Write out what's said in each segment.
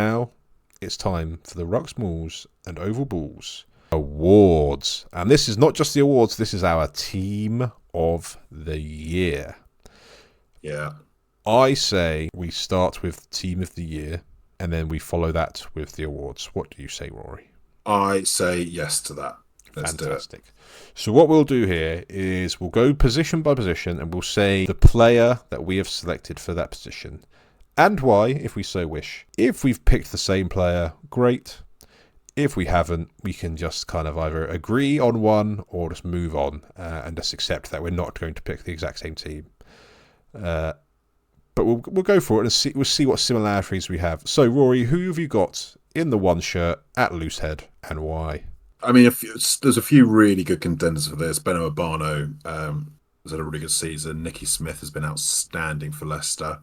Now it's time for the Rucks, Mauls and Oval Balls Awards. And this is not just the awards, this is our Team of the Year. Yeah. I say we start with Team of the Year and then we follow that with the awards. What do you say, Rory? I say yes to that. Let's Fantastic. So what we'll do here is we'll go position by position and we'll say the player that we have selected for that position and why, if we so wish. If we've picked the same player, great. If we haven't, we can just kind of either agree on one or just move on and just accept that we're not going to pick the exact same team. But we'll go for it and we'll see what similarities we have. So, Rory, who have you got in the one shirt at Loosehead and why? I mean, there's a few really good contenders for this. Beno Urbano has had a really good season. Nicky Smith has been outstanding for Leicester.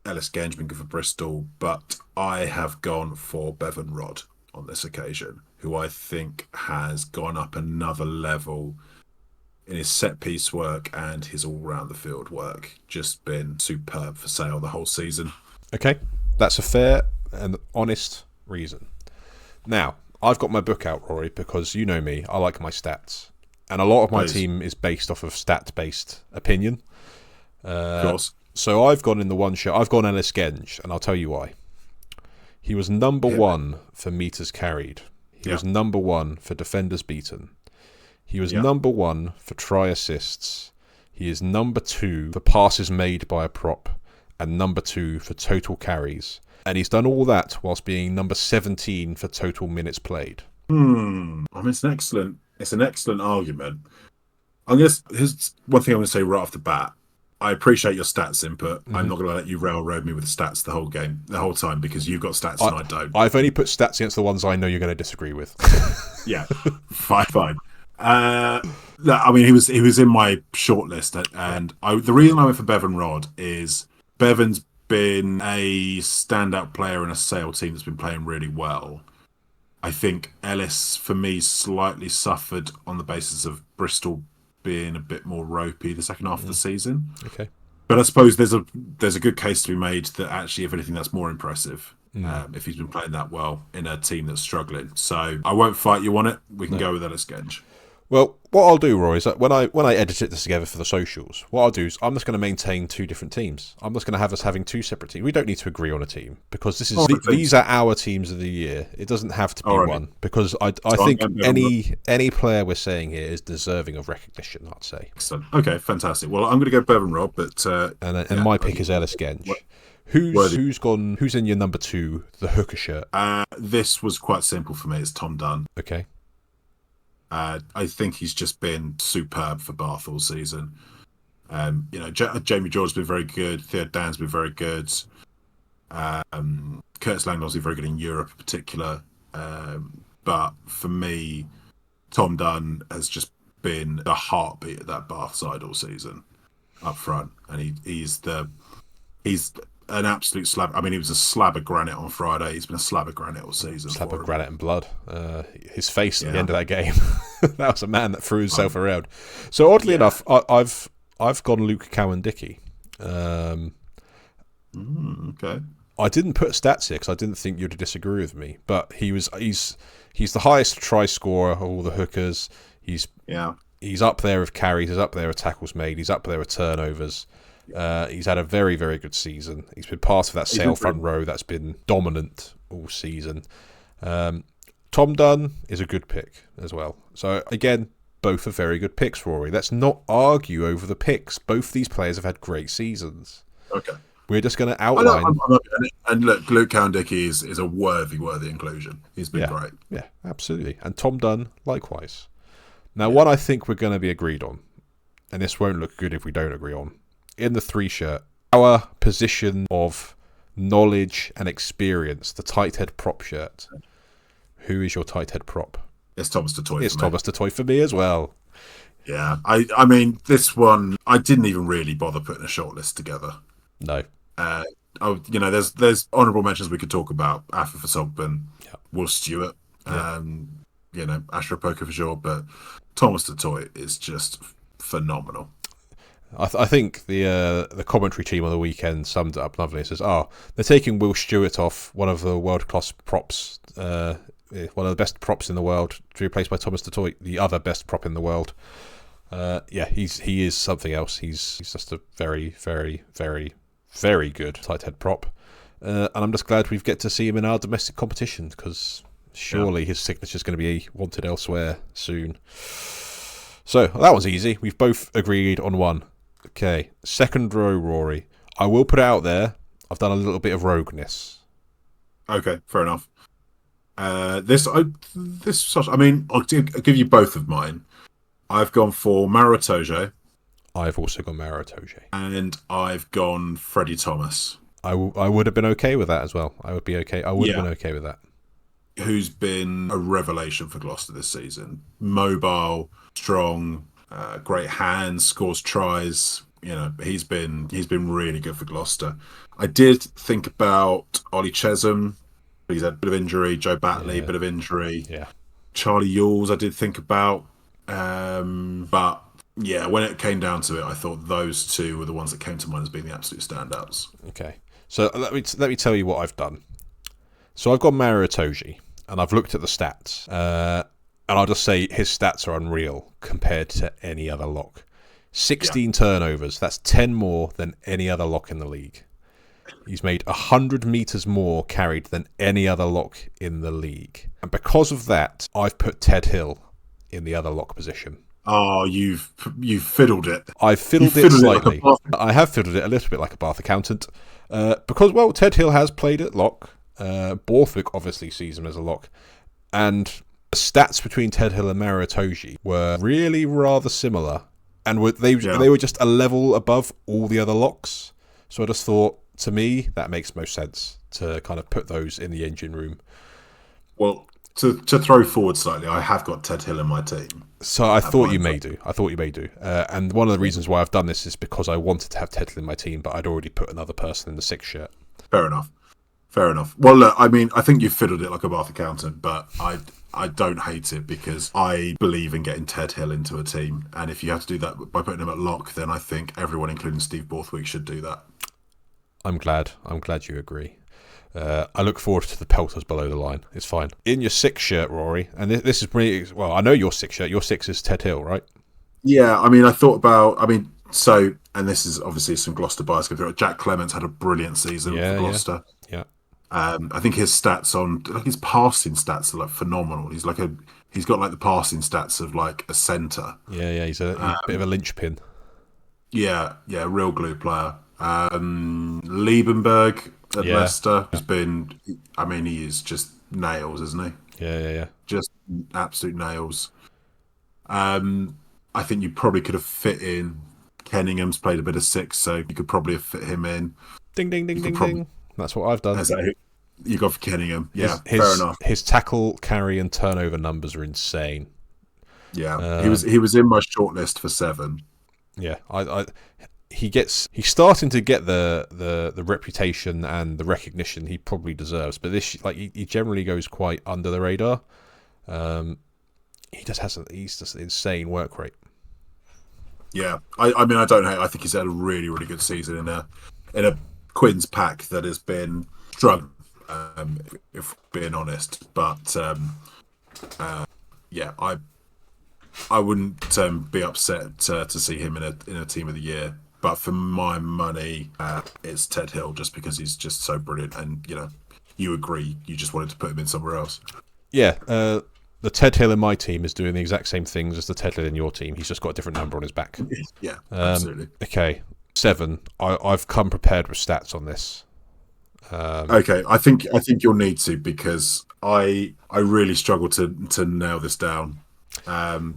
Ellis Genge has been good for Bristol. But I have gone for Bevan Rodd on this occasion, who I think has gone up another level in his set-piece work and his all-round-the-field work. Just been superb for Sale the whole season. Okay, that's a fair and honest reason. Now, I've got my book out, Rory, because you know me, I like my stats. And a lot of my team is based off of stat-based opinion. Of course. So I've gone in the one shot. I've gone Ellis Genge, and I'll tell you why. He was number one for meters carried. He was number one for defenders beaten. He was number one for try assists. He is number two for passes made by a prop, and number two for total carries. And he's done all that whilst being number 17 for total minutes played. I mean, it's an excellent argument. Here's one thing I'm going to say right off the bat. I appreciate your stats input. Mm-hmm. I'm not going to let you railroad me with stats the whole time, because you've got stats and I don't. I've only put stats against the ones I know you're going to disagree with. Yeah, fine. I mean, he was in my shortlist, and the reason I went for Bevan Rodd is Bevan's been a standout player in a Sale team that's been playing really well. I think Ellis, for me, slightly suffered on the basis of Bristol being a bit more ropey the second half of the season. Okay, but I suppose there's a good case to be made that actually, if anything, that's more impressive. If he's been playing that well in a team that's struggling. So I won't fight you on it. We can go with Ellis Genge. Well, what I'll do, Rory, is that when I edit this together for the socials, what I'll do is I'm just going to maintain two different teams. I'm just going to have us having two separate teams. We don't need to agree on a team, because these are our teams of the year. It doesn't have to be one, because I think any player we're saying here is deserving of recognition, I'd say. Excellent. Okay, fantastic. Well, I'm going to go Bevan Rodd, but and my pick is Ellis Genge. Who's in your number two, the hooker shirt? This was quite simple for me. It's Tom Dunn. Okay. I think he's just been superb for Bath all season. Jamie George's been very good. Theo Dan's been very good. Curtis Langdon's been very good in Europe in particular. But for me, Tom Dunn has just been the heartbeat of that Bath side all season up front. And he's an absolute slab. I mean, he was a slab of granite on Friday. He's been a slab of granite all season. Slab of granite and blood. His face at the end of that game. That was a man that threw himself around. So oddly enough, I've gone Luke Cowan-Dickie. Okay. I didn't put stats here because I didn't think you'd disagree with me. But he's the highest try scorer of all the hookers. He's up there with carries. He's up there with tackles made. He's up there with turnovers. He's had a very, very good season. He's been part of that Sale front row that's been dominant all season. Tom Dunn is a good pick as well. So again, both are very good picks, Rory. Let's not argue over the picks. Both these players have had great seasons. Okay. We're just going to outline. And look, Luke Cowan-Dickie is a worthy inclusion. He's been great. Yeah, absolutely. And Tom Dunn, likewise. Now, one I think we're going to be agreed on, and this won't look good if we don't agree on, in the three shirt, our position of knowledge and experience, the tight head prop shirt. Who is your tight head prop? It's Thomas du Toit. It's Thomas du Toit for me as well. Yeah, I mean, this one, I didn't even really bother putting a shortlist together. No. There's honourable mentions we could talk about. Afa for Sogban, Will Stewart, Ashra Poker for sure, but Thomas du Toit is just phenomenal. I think the commentary team on the weekend summed it up lovely. It says, they're taking Will Stewart off, one of the world-class props, one of the best props in the world, to be replaced by Thomas Detroit, the other best prop in the world. He is something else. He's just a very, very, very, very good tight head prop. And I'm just glad we get to see him in our domestic competition, because surely his signature is going to be wanted elsewhere soon. So that was easy. We've both agreed on one. Okay, second row, Rory. I will put it out there, I've done a little bit of rogueness. Okay, fair enough. I'll give you both of mine. I've gone for Maro Itoje. I've also gone Maro Itoje. And I've gone Freddie Thomas. I would have been okay with that as well. I would be okay. I would have been okay with that. Who's been a revelation for Gloucester this season. Mobile, strong, great hands, scores tries. He's been really good for Gloucester. I did think about Ollie Chesham. He's had a bit of injury. Joe Batley, bit of injury. Yeah. Charlie Ewells, I did think about. But yeah, when it came down to it, I thought those two were the ones that came to mind as being the absolute standouts. Okay. So let me tell you what I've done. So I've got Maro Itoje, and I've looked at the stats. And I'll just say his stats are unreal compared to any other lock. 16 turnovers, that's 10 more than any other lock in the league. He's made 100 metres more carried than any other lock in the league. And because of that, I've put Ted Hill in the other lock position. Oh, you've fiddled it. I've fiddled it slightly. I have fiddled it a little bit like a Bath accountant. Because Ted Hill has played at lock. Borthwick obviously sees him as a lock. And the stats between Ted Hill and Maro Itoje were really rather similar. And they were just a level above all the other locks. So I just thought, to me, that makes most sense to kind of put those in the engine room. Well, to throw forward slightly, I have got Ted Hill in my team. So I thought you may do. And one of the reasons why I've done this is because I wanted to have Ted Hill in my team, but I'd already put another person in the 6 shirt. Fair enough. Well, look, I mean, I think you've fiddled it like a Bath accountant, but I don't hate it because I believe in getting Ted Hill into a team. And if you have to do that by putting him at lock, then I think everyone, including Steve Borthwick, should do that. I'm glad you agree. I look forward to the pelters below the line. It's fine. In your 6 shirt, Rory, and this is pretty... Well, I know your 6 shirt. Your 6 is Ted Hill, right? Yeah, and this is obviously some Gloucester bias. Jack Clements had a brilliant season for Gloucester. Yeah. I think his stats his passing stats are like phenomenal. He's got like the passing stats of like a centre. Yeah, he's a bit of a linchpin. Yeah, real glue player. Liebenberg at Leicester has been. I mean, he is just nails, isn't he? Yeah. Just absolute nails. I think you probably could have fit in. Kenningham's played a bit of 6, so you could probably have fit him in. Ding, ding, ding, ding, ding. That's what I've done. Is that who you got for Kenningham? Yeah, fair enough. His tackle, carry, and turnover numbers are insane. Yeah, he was in my shortlist for 7. Yeah, he's starting to get the reputation and the recognition he probably deserves. But he generally goes quite under the radar. He's just an insane work rate. Yeah, I mean, I don't hate. I think he's had a really, really good season in a Quinn's pack that has been struggling, if we're being honest. But I wouldn't be upset to see him in a team of the year. But for my money, it's Ted Hill, just because he's just so brilliant. And you agree. You just wanted to put him in somewhere else. Yeah. The Ted Hill in my team is doing the exact same things as the Ted Hill in your team. He's just got a different number on his back. Yeah, absolutely. Okay, 7. I've come prepared with stats on this. Okay, I think you'll need to, because I really struggle to nail this down,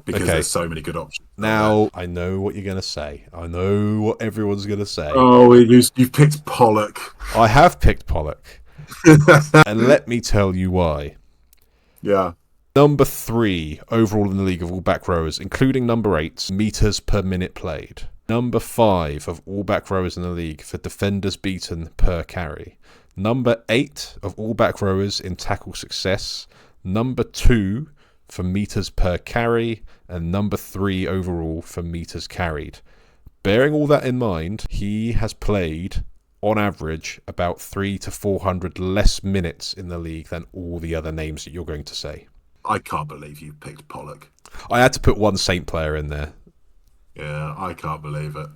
because there's so many good options. Now I know what you're going to say. I know what everyone's going to say. Oh, you've picked Pollock. I have picked Pollock, and let me tell you why. Yeah. Number 3 overall in the league of all back rowers, including number 8, metres per minute played. Number 5 of all back rowers in the league for defenders beaten per carry. Number 8 of all back rowers in tackle success. Number 2 for metres per carry. And number 3 overall for metres carried. Bearing all that in mind, he has played, on average, about 300 to 400 less minutes in the league than all the other names that you're going to say. I can't believe you picked Pollock. I had to put one Saint player in there. Yeah, I can't believe it.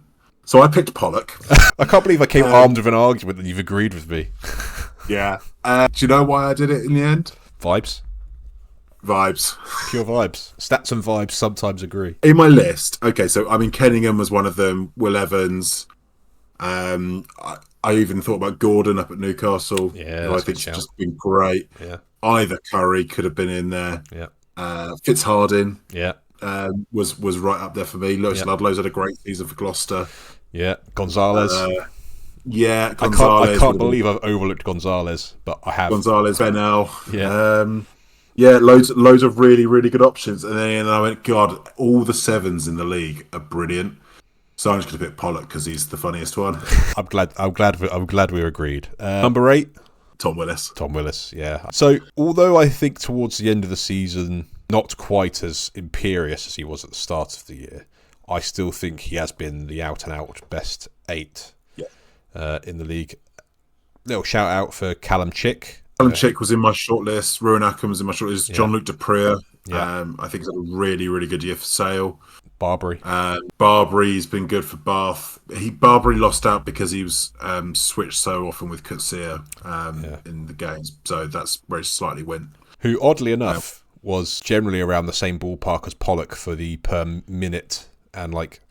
So I picked Pollock. I can't believe I came armed with an argument and you've agreed with me. Yeah. Do you know why I did it in the end? Vibes. Vibes. Pure vibes. Stats and vibes sometimes agree. In my list, okay, so I mean, Kenningham was one of them. Will Evans. I even thought about Gordon up at Newcastle. Yeah, who I think's just been great. Yeah. Either Curry could have been in there. Yeah. Fitzhardin. Yeah. Was right up there for me. Lewis Ludlow's had a great season for Gloucester. Yeah. Gonzalez. Gonzalez. I can't believe I've overlooked Gonzalez, but I have. Gonzalez, Benel. Yeah. Loads of really, really good options. And then I went, God, all the sevens in the league are brilliant. So I'm just going to pick Pollock because he's the funniest one. I'm glad we're agreed. Number 8, Tom Willis. Tom Willis. Yeah. So although I think towards the end of the season, not quite as imperious as he was at the start of the year, I still think he has been the out and out best 8 in the league. Little shout out for Callum Chick. Callum Chick was in my shortlist. Ruan Ackham was in my shortlist. Yeah. Jean-Luc Dupree. Yeah. I think he's had a really, really good year for Sale. Barbary. Barbary's been good for Bath. Barbary lost out because he was switched so often with Kutsia in the games. So that's where he slightly went. Who, oddly enough, was generally around the same ballpark as Pollock for the per minute and like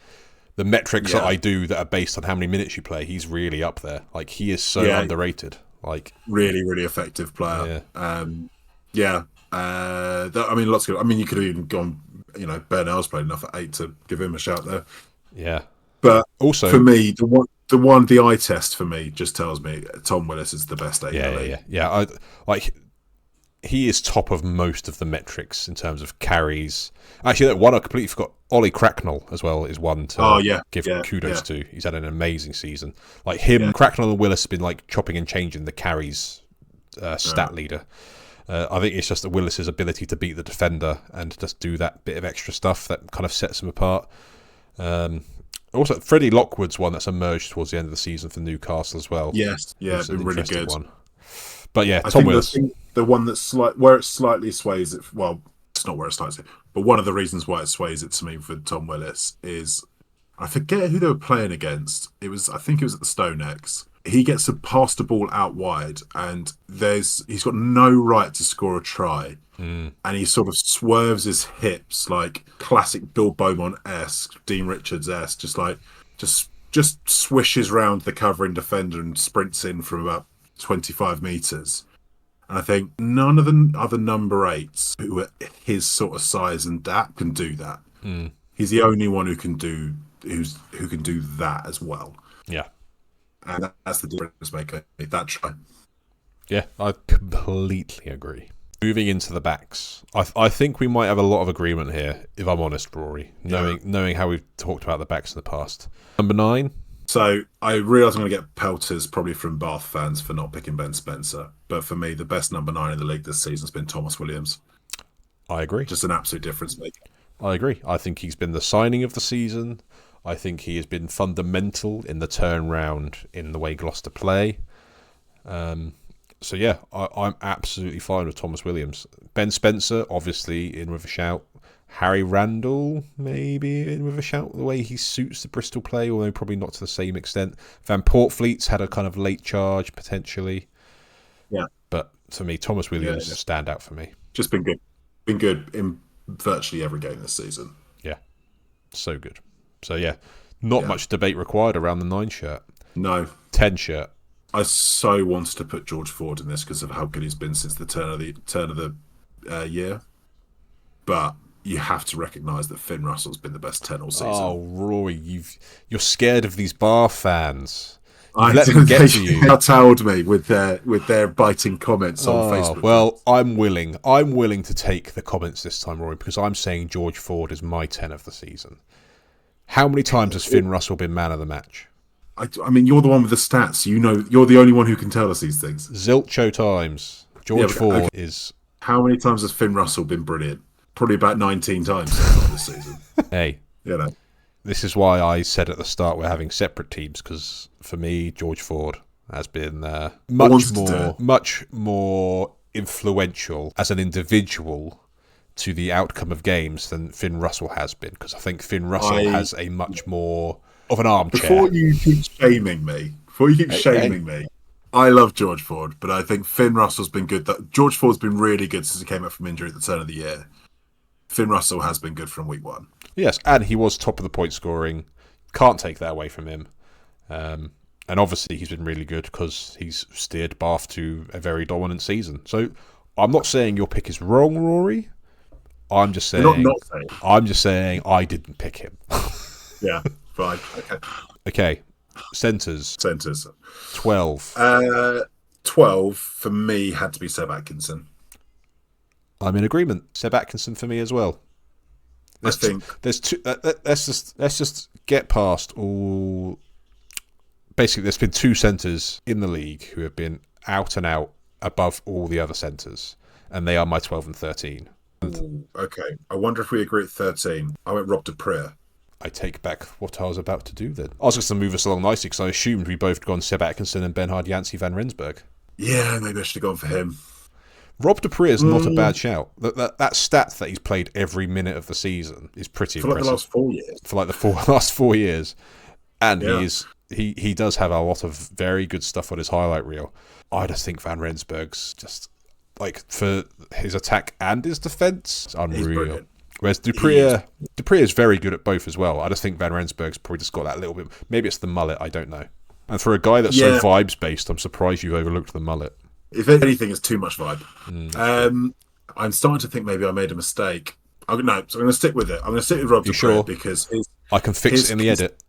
the metrics that I do that are based on how many minutes you play. He's really up there. Like he is so underrated. Like really, really effective player. I mean, lots of. I mean, you could have even gone. You know, Bernal's played enough at 8 to give him a shout there. Yeah, but also for me, the eye test for me just tells me Tom Willis is the best 8 in the league. Yeah. He is top of most of the metrics in terms of carries. Actually, one I completely forgot. Ollie Cracknell as well is one to give kudos to. He's had an amazing season. Like him, Cracknell and Willis have been like chopping and changing the carries stat leader. I think it's just Willis's ability to beat the defender and just do that bit of extra stuff that kind of sets him apart. Also, Freddie Lockwood's one that's emerged towards the end of the season for Newcastle as well. Yes, been really good. One. But yeah, I Tom think Willis. The one that's where it slightly sways it. Well, it's not where it slightly, but one of the reasons why it sways it to me for Tom Willis is I forget who they were playing against. I think it was at the Stonex. He gets to pass the ball out wide, and he's got no right to score a try, and he sort of swerves his hips like classic Bill Beaumont-esque, Dean Richards-esque, just swishes round the covering defender and sprints in from about 25 metres. And I think none of the other number 8s who are his sort of size and depth can do that. He's the only one who can do that as well. Yeah. And that's the difference maker. That try. Yeah, I completely agree. Moving into the backs, I think we might have a lot of agreement here, if I'm honest, Rory, knowing how we've talked about the backs in the past. Number 9. So I realise I'm going to get pelters probably from Bath fans for not picking Ben Spencer. But for me, the best number 9 in the league this season has been Thomas Williams. I agree. Just an absolute difference maker. I agree. I think he's been the signing of the season. I think he has been fundamental in the turnaround in the way Gloucester play. So yeah, I'm absolutely fine with Thomas Williams. Ben Spencer, obviously, in with a shout. Harry Randall, maybe in with a shout, the way he suits the Bristol play, although probably not to the same extent. Van Portfleet's had a kind of late charge, potentially. Yeah. But to me, Thomas Williams is a standout for me. Just been good. Been good in virtually every game this season. Yeah. So good. So yeah, not much debate required around the 9 shirt. No. 10 shirt. I so wanted to put George Ford in this because of how good he's been since the turn of the year. But you have to recognise that Finn Russell's been the best 10 all season. Oh, Rory, you're scared of these Bar fans. Let them get to you. They tailed me with their biting comments on Facebook. Well, I'm willing to take the comments this time, Rory, because I'm saying George Ford is my 10 of the season. How many times has Finn Russell been man of the match? I mean, you're the one with the stats. You know, you're the only one who can tell us these things. Zilcho times. George Ford is... How many times has Finn Russell been brilliant? Probably about 19 times this season. Hey. You know. This is why I said at the start we're having separate teams, because for me, George Ford has been much more influential as an individual to the outcome of games than Finn Russell has been, because I think Finn Russell has a much more of an armchair. Before you keep shaming me, I love George Ford, but I think Finn Russell's been good. George Ford's been really good since he came up from injury at the turn of the year. Finn Russell has been good from week one. Yes, and he was top of the point scoring. Can't take that away from him. And obviously he's been really good because he's steered Bath to a very dominant season. So I'm not saying your pick is wrong, Rory. I'm just saying. Not saying. I'm just saying I didn't pick him. Yeah, fine. Okay. Centres. 12. 12 for me had to be Seb Atkinson. I'm in agreement. Seb Atkinson for me as well. Let's just get past all. Basically, there's been two centres in the league who have been out and out above all the other centres, and they are my 12 and 13. Ooh, okay, I wonder if we agree at 13. I went Rob de Preer. I take back what I was about to do then. I was just going to move us along nicely because I assumed we both gone Seb Atkinson and Bernhard Janci van Rensburg. Yeah, maybe I should have gone for him. Rob de Preer is not a bad shout. That stat that he's played every minute of the season is pretty impressive. For the last 4 years. For the last 4 years. And he does have a lot of very good stuff on his highlight reel. I just think Van Rensburg's just, like, for his attack and his defence, it's unreal. Whereas de Preer is very good at both as well. I just think Van Rensburg's probably just got that little bit. Maybe it's the mullet, I don't know. And for a guy that's so vibes-based, I'm surprised you've overlooked the mullet. If anything, it's too much vibe. I'm starting to think maybe I made a mistake. So I'm going to stick with it. I'm going to stick with Rob de Preer because I can fix it in the edit.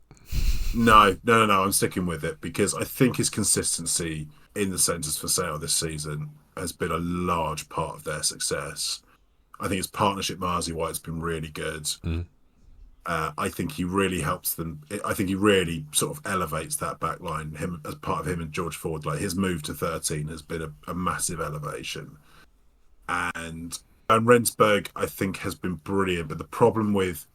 No. I'm sticking with it because I think his consistency in the centres for sale this season has been a large part of their success. I think his partnership with Marzi White's been really good. I think he really helps them. I think he really sort of elevates that back line. Him as part of him and George Ford, like his move to 13 has been a massive elevation. And Van Rensburg, I think, has been brilliant. But the problem with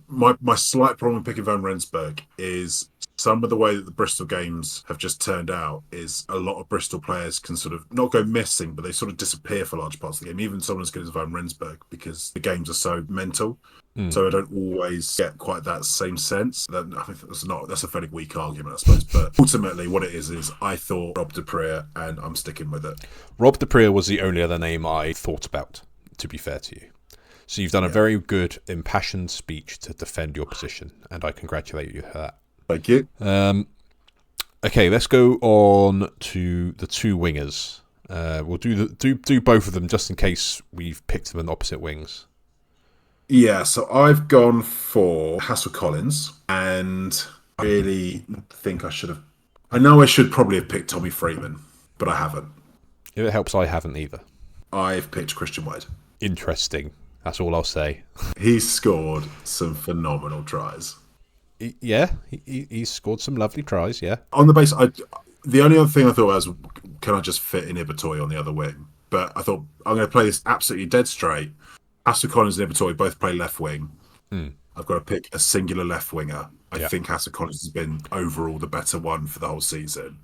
my slight problem with picking Van Rensburg is some of the way that the Bristol games have just turned out is a lot of Bristol players can sort of not go missing, but they sort of disappear for large parts of the game, even someone as good as Van Rensburg, because the games are so mental. So I don't always get quite that same sense. I think that's a fairly weak argument, I suppose. But ultimately, what it is I thought Rob de Preer, and I'm sticking with it. Rob de Preer was the only other name I thought about, to be fair to you. So you've done a very good, impassioned speech to defend your position, and I congratulate you for that. Thank you. Okay, let's go on to the two wingers. We'll do both of them just in case we've picked them in opposite wings. Yeah, so I've gone for Hassel Collins, and I really think I should have. I know I should probably have picked Tommy Freeman, but I haven't. If it helps, I haven't either. I've picked Christian Wade. Interesting. That's all I'll say. He's scored some phenomenal tries. He's scored some lovely tries, yeah. On the base, the only other thing I thought was, can I just fit in Ibatoy on the other wing? But I thought, I'm going to play this absolutely dead straight. Hassel Collins and Ibatoy both play left wing. I've got to pick a singular left winger. I think Hassel Collins has been overall the better one for the whole season.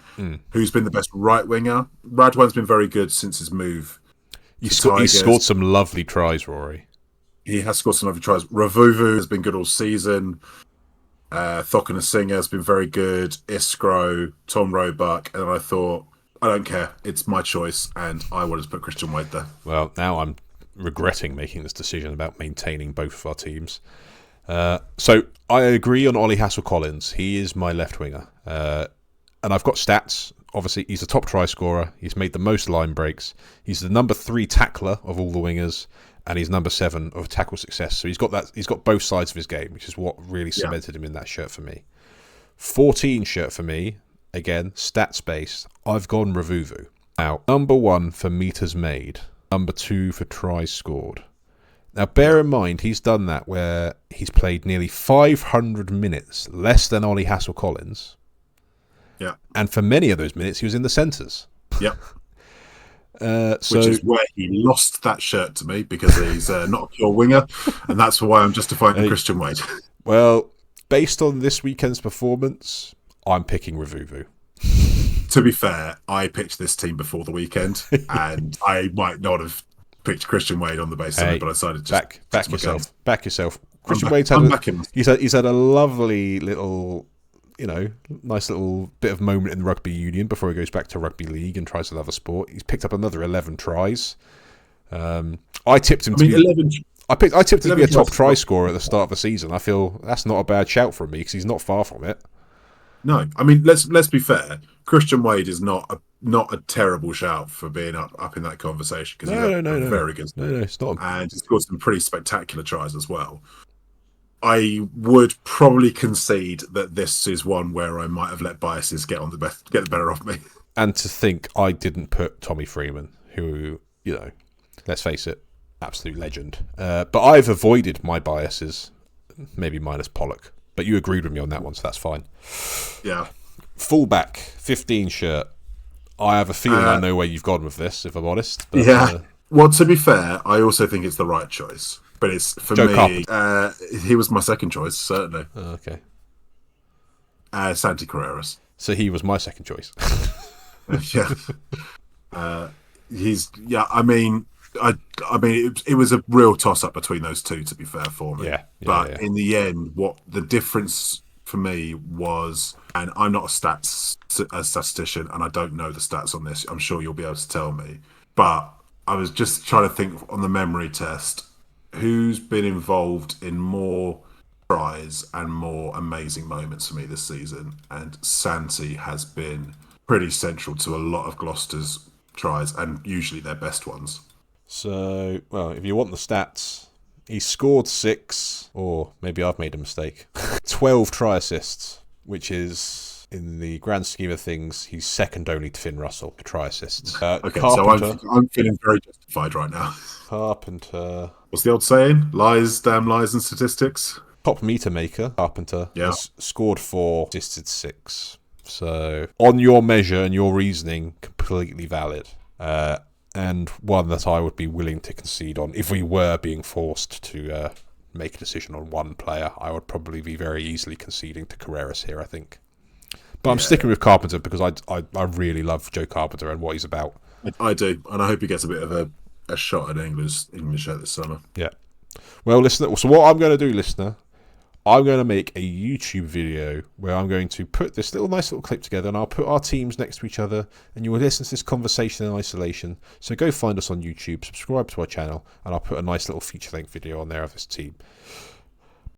Who's been the best right winger? Radwan's been very good since his move. He's scored some lovely tries, Rory. He has scored some lovely tries. Ravuvu has been good all season. Thokana Singer has been very good. Iskro, Tom Roebuck. And I thought, I don't care. It's my choice. And I wanted to put Christian Wade there. Well, now I'm regretting making this decision about maintaining both of our teams. So I agree on Ollie Hassel-Collins. He is my left winger. And I've got stats. Obviously, he's a top try scorer. He's made the most line breaks. He's the number 3 tackler of all the wingers. And he's number 7 of tackle success. So he's got both sides of his game, which is what really cemented him in that shirt for me. 14 shirt for me, again, stats based. I've gone Ravuvu. Now, number 1 for meters made. Number 2 for tries scored. Now, bear in mind, he's done that where he's played nearly 500 minutes, less than Ollie Hassel-Collins. Yeah. And for many of those minutes, he was in the centres. Yep. Which is where he lost that shirt to me, because he's not a pure winger, and that's why I'm justifying Christian Wade. Well, Based on this weekend's performance, I'm picking Revuvu. To be fair, I picked this team before the weekend, and I might not have picked Christian Wade on the basis of it, but I decided to back yourself. Back yourself. Christian Wade's he's had a lovely little, nice little bit of moment in rugby union before he goes back to rugby league and tries another sport. He's picked up another 11 tries. I tipped him to be a top try scorer at the start of the season. I feel that's not a bad shout from me because he's not far from it. No, I mean let's be fair. Christian Wade is not a terrible shout for being up in that conversation because he's very good. No, it's not. And he's scored some pretty spectacular tries as well. I would probably concede that this is one where I might have let biases get the better of me. And to think I didn't put Tommy Freeman, who, let's face it, absolute legend. But I've avoided my biases, maybe minus Pollock. But you agreed with me on that one, so that's fine. Yeah. Fullback, 15 shirt. I have a feeling I know where you've gone with this, if I'm honest. But, yeah. Well, to be fair, I also think it's the right choice. But it's, for Joe me, he was my second choice, certainly. Okay. Santi Carreras. So he was my second choice. Yeah. It was a real toss-up between those two, to be fair, for me. But in the end, what the difference for me was, and I'm not a statistician, and I don't know the stats on this. I'm sure you'll be able to tell me. But I was just trying to think on the memory test, who's been involved in more tries and more amazing moments for me this season? And Santi has been pretty central to a lot of Gloucester's tries, and usually their best ones. So, well, if you want the stats, he scored 6, or maybe I've made a mistake, 12 try assists, which is, in the grand scheme of things, he's second only to Finn Russell for try assists. Okay, so I'm feeling very justified right now. Carpenter. What's the old saying? Damn lies and statistics. Top meter maker, Carpenter, has scored 4, assisted 6. So, on your measure and your reasoning, completely valid. And one that I would be willing to concede on. If we were being forced to make a decision on one player, I would probably be very easily conceding to Carreras here, I think. But I'm sticking with Carpenter because I really love Joe Carpenter and what he's about. I do, and I hope he gets a bit of a shot at English shirt this summer. Yeah. Well, listener, so what I'm going to do, listener, I'm going to make a YouTube video where I'm going to put this nice little clip together, and I'll put our teams next to each other, and you will listen to this conversation in isolation. So go find us on YouTube, subscribe to our channel, and I'll put a nice little feature-length video on there of this team.